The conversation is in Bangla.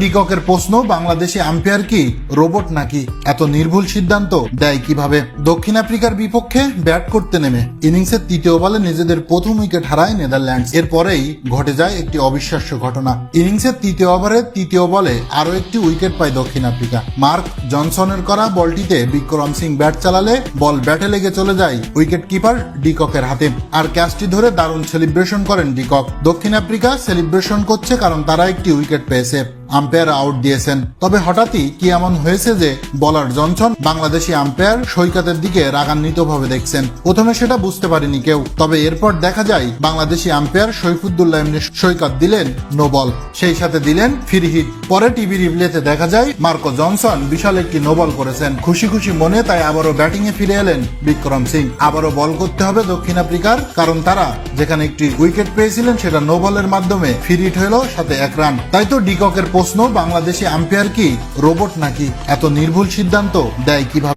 ডিককের প্রশ্ন, বাংলাদেশি আম্পায়ার কি রোবট নাকি? এত নির্ভুল সিদ্ধান্ত দেয় কিভাবে? দক্ষিণ আফ্রিকার বিপক্ষে ব্যাট করতে নেমে ইনিংসের তৃতীয় বলে নিজেদের প্রথম উইকেট হারায় নেদারল্যান্ডস। এরপরেই ঘটে যায় একটি অবিশ্বাস্য ঘটনা। ইনিংসের তৃতীয় ওভারের তৃতীয় বলে আরো একটি উইকেট পায় দক্ষিণ আফ্রিকা। মার্ক জনসনের করা বলটিতে বিক্রম সিং ব্যাট চালালে বল ব্যাটে লেগে চলে যায় উইকেট কিপার ডিককের হাতে, আর ক্যাচটি ধরে দারুণ সেলিব্রেশন করেন ডিকক। দক্ষিণ আফ্রিকা সেলিব্রেশন করছে কারণ তারা একটি উইকেট পেয়েছে, আম্পায়ার আউট দিয়েছেন। তবে হঠাৎই কি এমন হয়েছে যে বলার জনসন বাংলাদেশি আম্পায়ার সৈকতের দিকে রাগান্বিতভাবে দেখছেন। প্রথমে সেটা বুঝতে পারেনি কেউ, তবে এরপর দেখা যায় বাংলাদেশি আম্পায়ার সৈফুদ্দুল্লাহ এমনি সৈকত দিলেন নো বল, সেই সাথে দিলেন ফ্রি হিট। পরে টিভি রিপ্লেতে দেখা যায় মার্কো জনসন বিশাল একটি নো বল করেছেন। খুশি খুশি মনে তাই আবারও ব্যাটিং এ ফিরে এলেন বিক্রম সিং। আবারও বল করতে হবে দক্ষিণ আফ্রিকার, কারণ তারা যেখানে একটি উইকেট পেয়েছিলেন সেটা নো বলের মাধ্যমে ফ্রি হিট হলো, সাথে 1 রান। তাই তো ডিককের প্রশ্ন, বাংলাদেশি আম্পায়ার কি রোবট নাকি? এত নির্ভুল সিদ্ধান্ত দেয় কিভাবে?